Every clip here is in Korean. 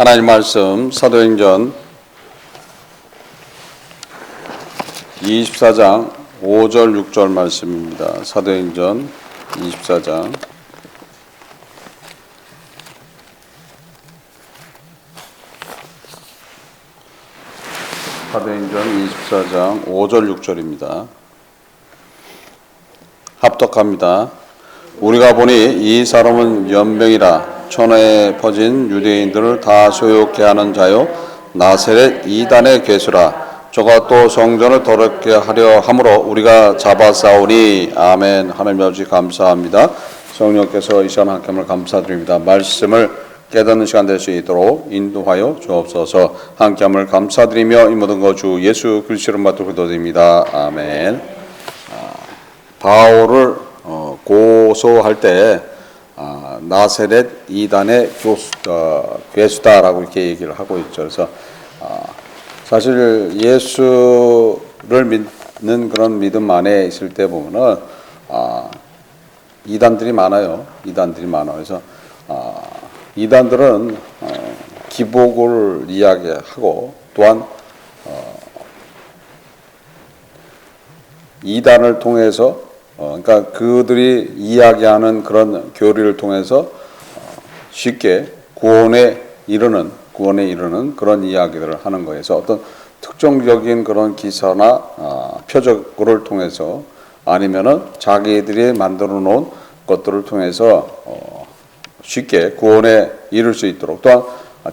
하나님 말씀 사도행전 24장 5절 6절 말씀입니다. 사도행전 24장 사도행전 24장 5절 6절입니다. 합독합니다. 우리가 보니 이 사람은 연병이라 천하에 퍼진 유대인들을 다 소욕케 하는 자요 나세렛 이단의 괴수라. 저가 또 성전을 더럽게 하려 함으로 우리가 잡아싸우니. 아멘. 하나님 아버지 감사합니다. 성령께서 이 시간 함께함을 감사드립니다. 말씀을 깨닫는 시간 될 수 있도록 인도하여 주옵소서. 함께함을 감사드리며 이 모든 것 주 예수 그리스도로 받도록 기도드립니다. 아멘. 바울을 고소할 때 나세렛 이단의 괴수다라고 이렇게 얘기를 하고 있죠. 그래서 사실 예수를 믿는 그런 믿음 안에 있을 때 보면은 이단들이 많아요. 이단들이 많아. 그래서 이단들은 기복을 이야기하고 또한 이단을 통해서 그러니까 그들이 이야기하는 그런 교리를 통해서 쉽게 구원에 이르는 그런 이야기들을 하는 거예요. 그래서 어떤 특정적인 그런 기사나 표적을 통해서 아니면은 자기들이 만들어 놓은 것들을 통해서 쉽게 구원에 이를 수 있도록, 또한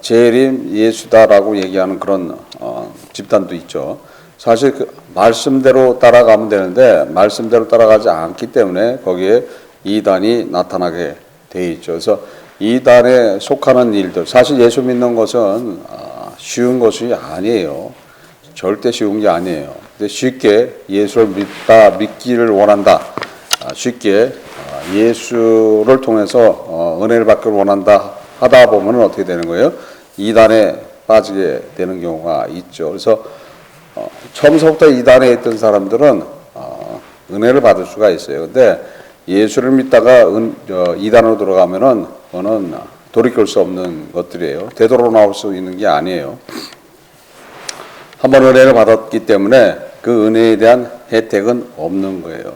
재림 예수다라고 얘기하는 그런 집단도 있죠. 사실 그 말씀대로 따라가면 되는데 말씀대로 따라가지 않기 때문에 거기에 이단이 나타나게 돼 있죠. 그래서 이단에 속하는 일들, 사실 예수 믿는 것은 쉬운 것이 아니에요. 절대 쉬운 게 아니에요. 근데 쉽게 예수를 믿기를 원한다, 쉽게 예수를 통해서 은혜를 받기를 원한다 하다 보면 어떻게 되는 거예요? 이단에 빠지게 되는 경우가 있죠. 그래서 처음서부터 이단에 있던 사람들은 은혜를 받을 수가 있어요. 근데 예수를 믿다가 이단으로 들어가면은 그거는 돌이킬 수 없는 것들이에요. 되돌아 나올 수 있는 게 아니에요. 한번 은혜를 받았기 때문에 그 은혜에 대한 혜택은 없는 거예요.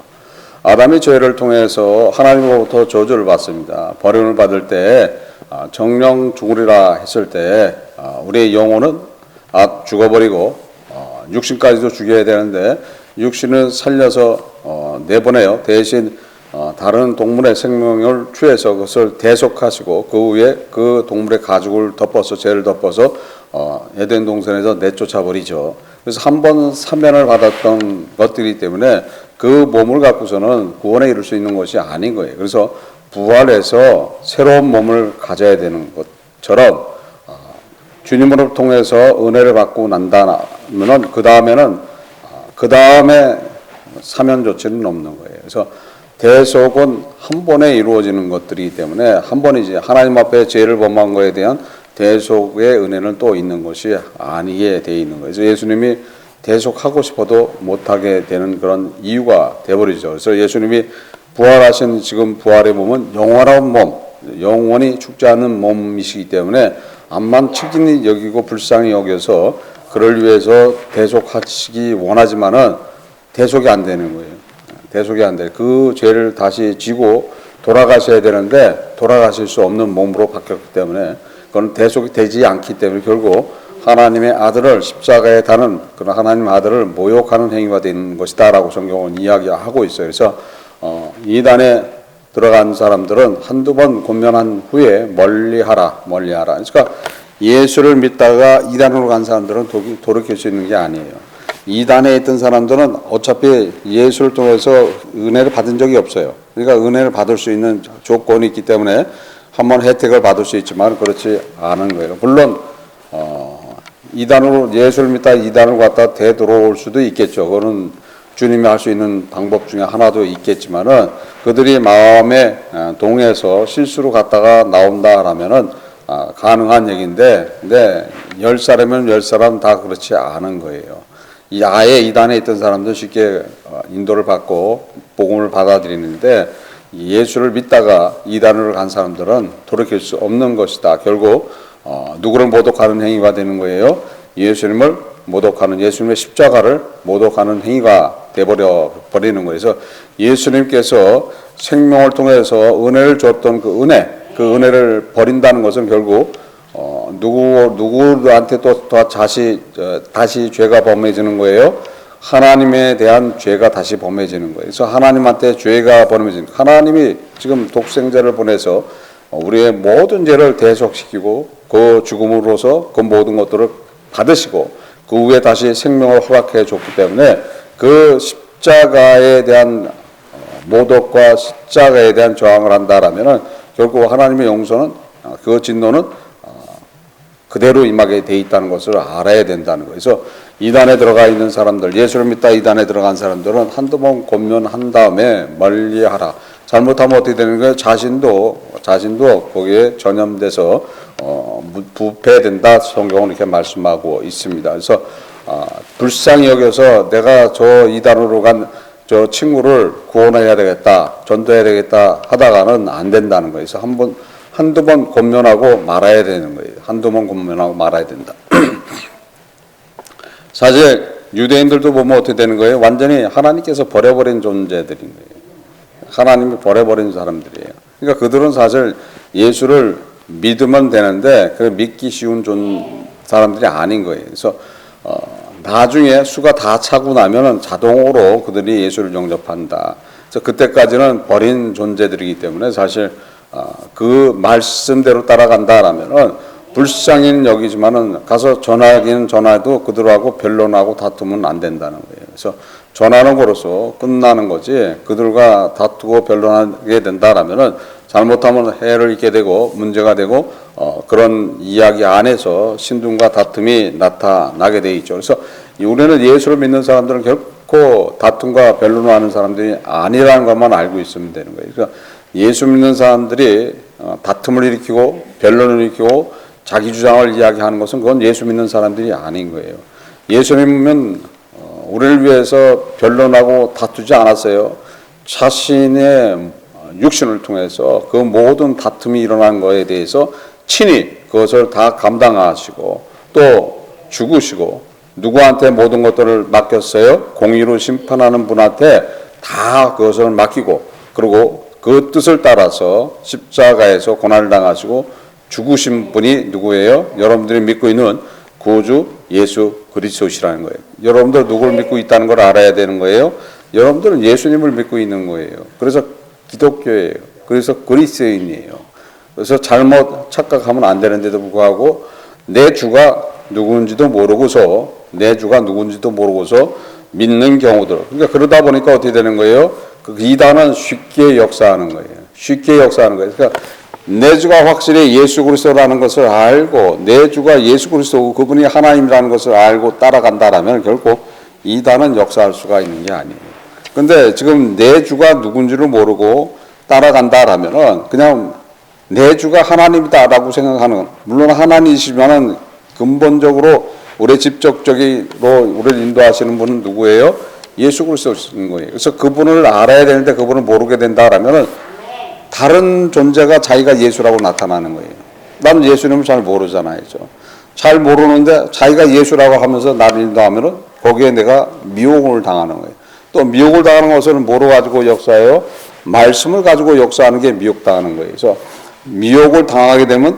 아담이 죄를 통해서 하나님으로부터 저주를 받습니다. 버림을 받을 때 정령 죽으리라 했을 때 우리의 영혼은 죽어버리고 육신까지도 죽여야 되는데 육신을 살려서 내보내요. 대신 다른 동물의 생명을 취해서 그것을 대속하시고 그 후에 그 동물의 가죽을 덮어서 죄를 덮어서 에덴 동산에서 내쫓아 버리죠. 그래서 한 번 사면을 받았던 것들이기 때문에 그 몸을 갖고서는 구원에 이룰 수 있는 것이 아닌 거예요. 그래서 부활해서 새로운 몸을 가져야 되는 것처럼 주님으로 통해서 은혜를 받고 난다면은 그 다음에 사면 조치는 없는 거예요. 그래서 대속은 한 번에 이루어지는 것들이기 때문에 한 번이지 하나님 앞에 죄를 범한 것에 대한 대속의 은혜는 또 있는 것이 아니게 돼 있는 거예요. 그래서 예수님이 대속하고 싶어도 못하게 되는 그런 이유가 돼버리죠. 그래서 예수님이 부활하신 지금 부활의 몸은 영원한 몸, 영원히 죽지 않는 몸이시기 때문에 암만 측은히 여기고 불쌍히 여겨서 그를 위해서 대속하시기 원하지만은 대속이 안 되는 거예요. 대속이 안 돼. 그 죄를 다시 지고 돌아가셔야 되는데 돌아가실 수 없는 몸으로 바뀌었기 때문에 그건 대속이 되지 않기 때문에 결국 하나님의 아들을 십자가에 다는 그런 하나님의 아들을 모욕하는 행위가 되는 것이다라고 성경은 이야기하고 있어요. 그래서 이단에 들어간 사람들은 한두 번 권면한 후에 멀리하라. 그러니까 예수를 믿다가 이단으로 간 사람들은 돌이킬 수 있는 게 아니에요. 이단에 있던 사람들은 어차피 예수를 통해서 은혜를 받은 적이 없어요. 그러니까 은혜를 받을 수 있는 조건이 있기 때문에 한번 혜택을 받을 수 있지만 그렇지 않은 거예요. 물론 이단으로 예수를 믿다가 이단으로 갔다 되돌아올 수도 있겠죠. 그거는 주님이 할 수 있는 방법 중에 하나도 있겠지만은 그들이 마음에 동해서 실수로 갔다가 나온다라면은 가능한 얘기인데, 근데 10사람이면 10사람 다 그렇지 않은 거예요. 아예 이단에 있던 사람들 쉽게 인도를 받고 복음을 받아들이는데 예수를 믿다가 이단으로 간 사람들은 돌이킬 수 없는 것이다. 결국 누구를 모독하는 행위가 되는 거예요? 예수님을 모독하는, 예수님의 십자가를 모독하는 행위가 돼버려 버리는 거예요. 그래서 예수님께서 생명을 통해서 은혜를 줬던 그 은혜를 버린다는 것은 결국 누구한테 또 다시 죄가 범해지는 거예요. 하나님에 대한 죄가 다시 범해지는 거예요. 그래서 하나님한테 죄가 범해지는, 하나님이 지금 독생자를 보내서 우리의 모든 죄를 대속시키고 그 죽음으로서 그 모든 것들을 받으시고 그 후에 다시 생명을 허락해 줬기 때문에 그 십자가에 대한 모독과 십자가에 대한 저항을 한다라면은 결국 하나님의 용서는, 그 진노는 그대로 임하게 돼 있다는 것을 알아야 된다는 거예요. 그래서 이단에 들어가 있는 사람들, 예수를 믿다 이단에 들어간 사람들은 한두 번 권면한 다음에 멀리하라. 잘못하면 어떻게 되는 거예요? 자신도 거기에 전염돼서 부패된다. 성경은 이렇게 말씀하고 있습니다. 그래서 불쌍히 여겨서 내가 저 이단으로 간 저 친구를 구원해야 되겠다, 전도해야 되겠다 하다가는 안 된다는 거예요. 그래서 한두 번 권면하고 말아야 되는 거예요. 한두 번 권면하고 말아야 된다. 사실 유대인들도 보면 어떻게 되는 거예요? 완전히 하나님께서 버려버린 존재들인 거예요. 하나님이 버려버린 사람들이에요. 그러니까 그들은 사실 예수를 믿으면 되는데 그 믿기 쉬운 사람들이 아닌 거예요. 그래서 나중에 수가 다 차고 나면은 자동으로 그들이 예수를 영접한다. 그래서 그때까지는 버린 존재들이기 때문에 사실 그 말씀대로 따라간다라면은 불쌍히는 여기지만은 가서 전화하기는 전화해도 그들하고 변론하고 다투면 안 된다는 거예요. 그래서 전하는 거로서 끝나는 거지 그들과 다투고 변론하게 된다라면은 잘못하면 해를 입게 되고 문제가 되고 그런 이야기 안에서 신dun과 다툼이 나타나게 돼 있죠. 그래서 우리는 예수를 믿는 사람들은 결코 다툼과 변론을 하는 사람들이 아니라는 것만 알고 있으면 되는 거예요. 그러니까 예수 믿는 사람들이 다툼을 일으키고 변론을 일으키고 자기 주장을 이야기하는 것은 그건 예수 믿는 사람들이 아닌 거예요. 예수 믿으면 우리를 위해서 변론하고 다투지 않았어요. 자신의 육신을 통해서 그 모든 다툼이 일어난 것에 대해서 친히 그것을 다 감당하시고 또 죽으시고 누구한테 모든 것들을 맡겼어요? 공의로 심판하는 분한테 다 그것을 맡기고 그리고 그 뜻을 따라서 십자가에서 고난을 당하시고 죽으신 분이 누구예요? 여러분들이 믿고 있는 구주 예수 그리스도시라는 거예요. 여러분들 누구를 믿고 있다는 걸 알아야 되는 거예요. 여러분들은 예수님을 믿고 있는 거예요. 그래서 기독교예요. 그래서 그리스도인이에요. 그래서 잘못 착각하면 안 되는데도 불구하고 내 주가 누군지도 모르고서 믿는 경우들. 그러니까 그러다 보니까 어떻게 되는 거예요? 그 이단은 쉽게 역사하는 거예요. 쉽게 역사하는 거예요. 그러니까 내 주가 확실히 예수 그리스도라는 것을 알고 내 주가 예수 그리스도고 그분이 하나님이라는 것을 알고 따라간다라면 결국 이단은 역사할 수가 있는 게 아니에요. 근데 지금 내 주가 누군지를 모르고 따라간다라면은 그냥 내 주가 하나님이다라고 생각하는, 물론 하나님이시면은 근본적으로 우리 직접적으로 우리를 인도하시는 분은 누구예요? 예수 그리스도인 거예요. 그래서 그분을 알아야 되는데 그분을 모르게 된다라면은 다른 존재가 자기가 예수라고 나타나는 거예요. 나는 예수님을 잘 모르잖아요. 잘 모르는데 자기가 예수라고 하면서 나를 인도하면은 거기에 내가 미혹을 당하는 거예요. 또 미혹을 당하는 것은 뭐로 가지고 역사해요? 말씀을 가지고 역사하는 게 미혹당하는 거예요. 그래서 미혹을 당하게 되면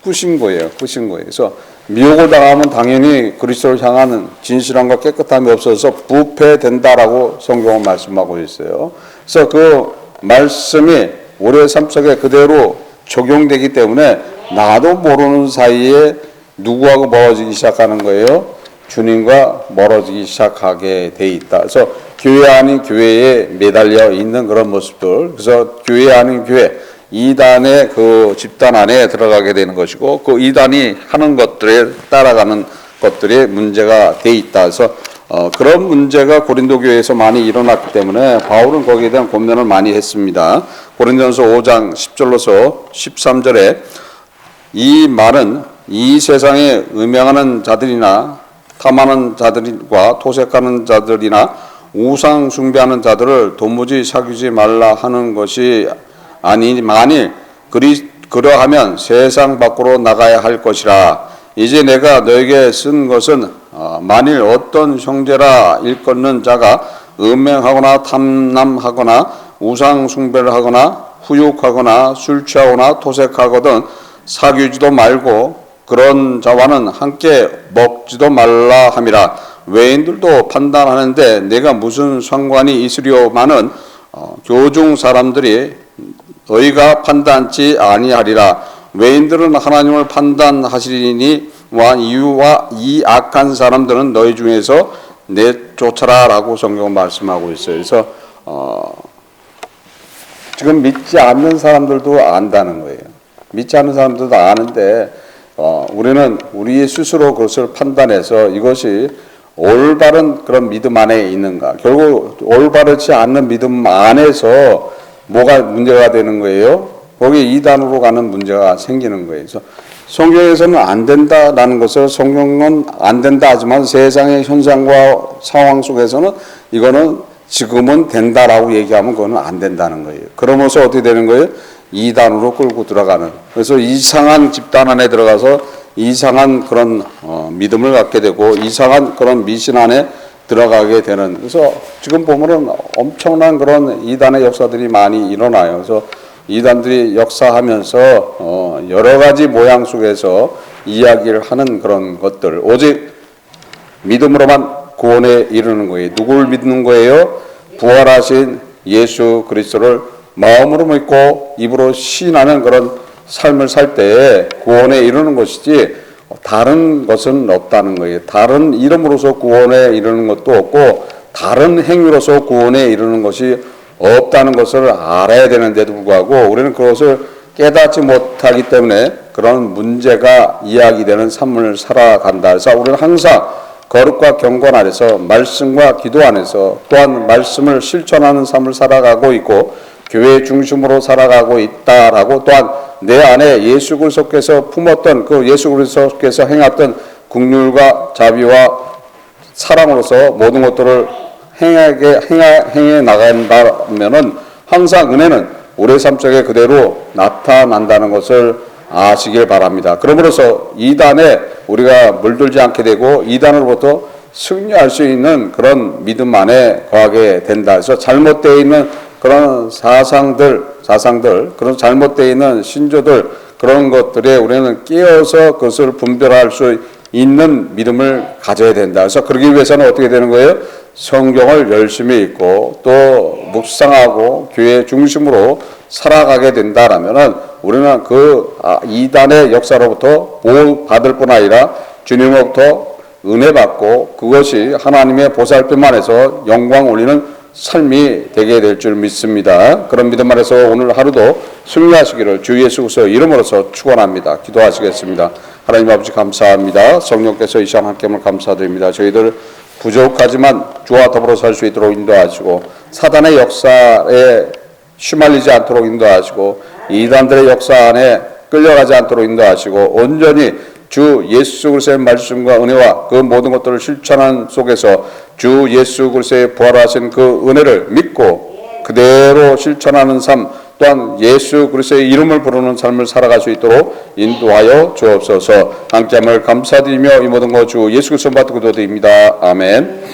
꾸신 거예요. 그래서 미혹을 당하면 당연히 그리스도를 향하는 진실함과 깨끗함이 없어서 부패된다라고 성경은 말씀하고 있어요. 그래서 그 말씀이 우리의 삶 속에 그대로 적용되기 때문에 나도 모르는 사이에 누구하고 멀어지기 시작하는 거예요? 주님과 멀어지기 시작하게 돼 있다. 그래서 교회 아닌 교회에 매달려 있는 그런 모습들. 그래서 교회 아닌 교회, 이단의 그 집단 안에 들어가게 되는 것이고 그 이단이 하는 것들에 따라가는 것들이 문제가 돼 있다. 그래서 그런 문제가 고린도 교회에서 많이 일어났기 때문에 바울은 거기에 대한 권면을 많이 했습니다. 고린도전서 5장 10절로서 13절에 이 말은 이 세상에 음행하는 자들이나 탐하는 자들과 토색하는 자들이나 우상 숭배하는 자들을 도무지 사귀지 말라 하는 것이 아니 만일 그러하면 세상 밖으로 나가야 할 것이라. 이제 내가 너에게 쓴 것은 만일 어떤 형제라 일컫는 자가 음행하거나 탐남하거나 우상 숭배를 하거나 후욕하거나 술 취하거나 토색하거든 사귀지도 말고 그런 자와는 함께 먹지도 말라 함이라. 외인들도 판단하는데 내가 무슨 상관이 있으려마는 교중 사람들이 너희가 판단치 아니하리라. 외인들은 하나님을 판단하시리니와 이유와 이 악한 사람들은 너희 중에서 내쫓아라라고 성경은 말씀하고 있어요. 그래서 지금 믿지 않는 사람들도 안다는 거예요. 믿지 않는 사람들도 아는데 우리는 우리 스스로 그것을 판단해서 이것이 올바른 그런 믿음 안에 있는가. 결국 올바르지 않는 믿음 안에서 뭐가 문제가 되는 거예요? 거기 이단으로 가는 문제가 생기는 거예요. 그래서 성경에서는 안 된다라는 것을 성경은 안 된다 하지만 세상의 현상과 상황 속에서는 이거는 지금은 된다라고 얘기하면 그거는 안 된다는 거예요. 그러면서 어떻게 되는 거예요? 이단으로 끌고 들어가는. 그래서 이상한 집단 안에 들어가서 이상한 그런 믿음을 갖게 되고 이상한 그런 미신 안에 들어가게 되는. 그래서 지금 보면은 엄청난 그런 이단의 역사들이 많이 일어나요. 그래서 이단들이 역사하면서 여러 가지 모양 속에서 이야기를 하는 그런 것들. 오직 믿음으로만 구원에 이르는 거예요. 누구를 믿는 거예요? 부활하신 예수 그리스도를 마음으로 믿고 입으로 시인하는 그런 삶을 살 때에 구원에 이르는 것이지 다른 것은 없다는 거예요. 다른 이름으로서 구원에 이르는 것도 없고 다른 행위로서 구원에 이르는 것이 없다는 것을 알아야 되는데도 불구하고 우리는 그것을 깨닫지 못하기 때문에 그런 문제가 이야기되는 삶을 살아간다. 그래서 우리는 항상 거룩과 경건 안에서 말씀과 기도 안에서 또한 말씀을 실천하는 삶을 살아가고 있고 교회 중심으로 살아가고 있다라고 또한 내 안에 예수 그리스도께서 품었던 그 예수 그리스도께서 행했던 긍휼과 자비와 사랑으로서 모든 것들을 행해 나간다면은 항상 은혜는 우리의 삶 속에 그대로 나타난다는 것을 아시길 바랍니다. 그러므로서 이단에 우리가 물들지 않게 되고 이단으로부터 승리할 수 있는 그런 믿음 안에 거하게 된다. 그래서 잘못되어 있는 그런 사상들, 그런 잘못되어 있는 신조들, 그런 것들에 우리는 끼어서 그것을 분별할 수 있는 믿음을 가져야 된다. 그래서 그러기 위해서는 어떻게 되는 거예요? 성경을 열심히 읽고 또 묵상하고 교회 중심으로 살아가게 된다라면은 우리는 그 이단의 역사로부터 보호받을 뿐 아니라 주님으로부터 은혜 받고 그것이 하나님의 보살핌만 해서 영광 올리는 삶이 되게 될 줄 믿습니다. 그런 믿음 안에서 오늘 하루도 승리하시기를 주 예수 그리스도 이름으로서 축원합니다. 기도하시겠습니다. 하나님 아버지 감사합니다. 성령께서 이 시간 함께함을 감사드립니다. 저희들 부족하지만 주와 더불어 살 수 있도록 인도하시고 사단의 역사에 휘말리지 않도록 인도하시고 이단들의 역사 안에 끌려가지 않도록 인도하시고 온전히 주 예수 그리스도의 말씀과 은혜와 그 모든 것들을 실천하는 속에서 주 예수 그리스도의 부활하신 그 은혜를 믿고 그대로 실천하는 삶 또한 예수 그리스도의 이름을 부르는 삶을 살아갈 수 있도록 인도하여 주옵소서. 함께함을 감사드리며 이 모든 것 주 예수 그리스도 받고 기도드립니다. 아멘.